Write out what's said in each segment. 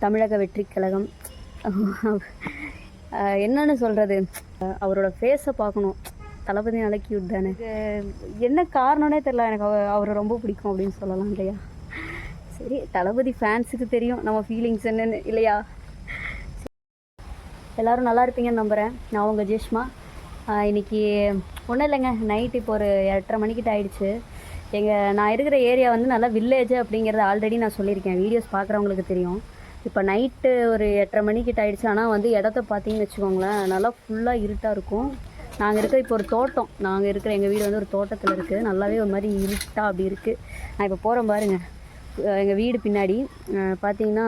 தமிழக வெற்றிக் கழகம். என்னன்னு சொல்கிறது, அவரோட ஃபேஸை பார்க்கணும். தளபதி நல்ல க்யூட் தானே. என்ன காரணம்னே தெரில, எனக்கு அவரை ரொம்ப பிடிக்கும் அப்படின்னு சொல்லலாம் இல்லையா. சரி, தளபதி ஃபேன்ஸுக்கு தெரியும் நம்ம ஃபீலிங்ஸ் என்னன்னு இல்லையா. எல்லோரும் நல்லா இருப்பீங்கன்னு நம்புகிறேன். நான் உங்கள் ஜெஷ்மா. இன்றைக்கி ஒன்றும் இல்லைங்க, நைட் இப்போ ஒரு 8:30 மணிக்கிட்ட ஆகிடுச்சு. நான் இருக்கிற ஏரியா வந்து நல்லா வில்லேஜ் அப்படிங்கிறத ஆல்ரெடி நான் சொல்லியிருக்கேன், வீடியோஸ் பார்க்குறவங்களுக்கு தெரியும். இப்போ நைட்டு ஒரு 8:30 மணிக்கிட்ட ஆகிடுச்சு. ஆனால் வந்து இடத்த பார்த்தீங்கன்னு வச்சுக்கோங்களேன், நல்லா ஃபுல்லாக இருட்டாக இருக்கும். நாங்கள் இருக்கிற இப்போ ஒரு தோட்டம், நாங்கள் இருக்கிற எங்கள் வீடு வந்து ஒரு தோட்டத்தில் இருக்குது. நல்லாவே ஒரு மாதிரி இருட்டாக அப்படி இருக்குது. நான் இப்போ போகிறேன் பாருங்கள், எங்கள் வீடு பின்னாடி பார்த்தீங்கன்னா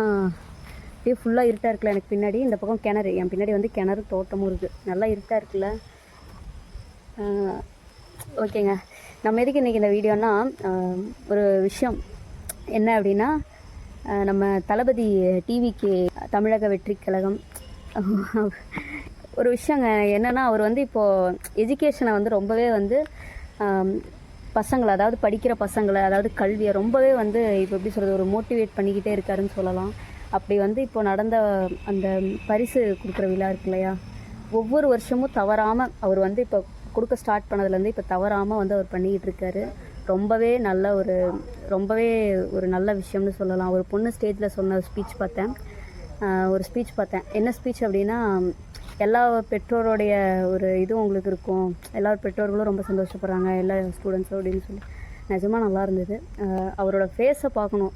அப்படியே ஃபுல்லாக இருட்டாக இருக்குல்ல. எனக்கு பின்னாடி இந்த பக்கம் கிணறு, என் பின்னாடி வந்து கிணறு தோட்டமும் இருக்குது. நல்லா இருட்டாக இருக்குல்ல. ஓகேங்க, நம்ம எதுக்கு இன்றைக்கி இந்த வீடியோனா, ஒரு விஷயம் என்ன அப்படின்னா, நம்ம தளபதி டிவிக்கு தமிழக வெற்றிக் கழகம் ஒரு விஷயங்க என்னென்னா, அவர் வந்து இப்போது எஜுகேஷனை வந்து ரொம்பவே வந்து பசங்களை, அதாவது படிக்கிற பசங்களை, அதாவது கல்வியை ரொம்பவே வந்து இப்போ எப்படி சொல்கிறது, ஒரு மோட்டிவேட் பண்ணிக்கிட்டே இருக்காருன்னு சொல்லலாம். அப்படி வந்து இப்போ நடந்த அந்த பரிசு கொடுக்குற விழா இருக்கு இல்லையா, ஒவ்வொரு வருஷமும் தவறாமல் அவர் வந்து இப்போ கொடுக்க ஸ்டார்ட் பண்ணதுலேருந்து இப்போ தவறாமல் வந்து அவர் பண்ணிக்கிட்டு இருக்காரு. ரொம்பவே ஒரு நல்ல விஷயம்னு சொல்லலாம். ஒரு பொண்ணு ஸ்டேஜில் சொன்ன ஸ்பீச் பார்த்தேன். என்ன ஸ்பீச் அப்படின்னா, எல்லா பெற்றோருடைய ஒரு இதுவும் உங்களுக்கு இருக்கும், எல்லா பெற்றோர்களும் ரொம்ப சந்தோஷப்படுறாங்க எல்லா ஸ்டூடெண்ட்ஸும் அப்படின்னு சொல்லி. நிஜமாக நல்லா இருந்தது. அவரோட ஃபேஸை பார்க்கணும்.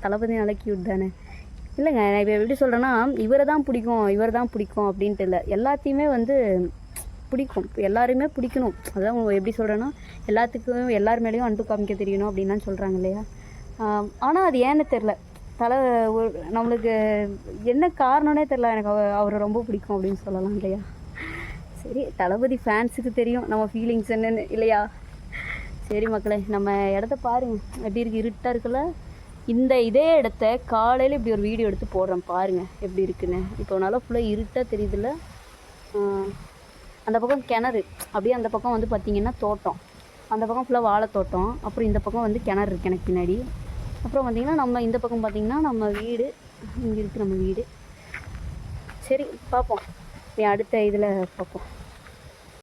தளபதி நல்ல க்யூட் தானே. இல்லைங்க, நான் இப்போ எப்படி சொல்கிறேன்னா, இவரை தான் பிடிக்கும் அப்படின்ட்டு இல்லை, எல்லாத்தையுமே வந்து பிடிக்கும், எல்லாருமே பிடிக்கணும். அதான் எப்படி சொல்கிறேன்னா, எல்லாத்துக்கும் எல்லார் மேலேயும் அன்பு காமிக்க தெரியணும் அப்படின்லாம் சொல்கிறாங்க இல்லையா. ஆனால் அது ஏன்னு தெரில, நம்மளுக்கு என்ன காரணம்னே தெரில, எனக்கு அவரை ரொம்ப பிடிக்கும் அப்படின்னு சொல்லலாம் இல்லையா. சரி, தளபதி ஃபேன்ஸுக்கு தெரியும் நம்ம ஃபீலிங்ஸ் என்னன்னு இல்லையா. சரி மக்களே, நம்ம இடத்த பாருங்கள் எப்படி இருக்குது, இருட்டாக இருக்குல்ல. இதே இடத்த காலையில் இப்படி ஒரு வீடியோ எடுத்து போடுறேன் பாருங்கள் எப்படி இருக்குன்னு. இப்போ நல்லா ஃபுல்லாக இருட்டாக தெரியுதுல்ல. அந்த பக்கம் கிணறு, அப்படியே அந்த பக்கம் வந்து பார்த்திங்கன்னா தோட்டம், அந்த பக்கம் ஃபுல்லாக வாழை தோட்டம், அப்புறம் இந்த பக்கம் வந்து கிணறு இருக்குது எனக்கு பின்னாடி. அப்புறம் பார்த்திங்கன்னா நம்ம இந்த பக்கம் பார்த்திங்கன்னா நம்ம வீடு, இங்கே இருக்குது நம்ம வீடு. சரி பார்ப்போம், அடுத்த இதில் பார்ப்போம்.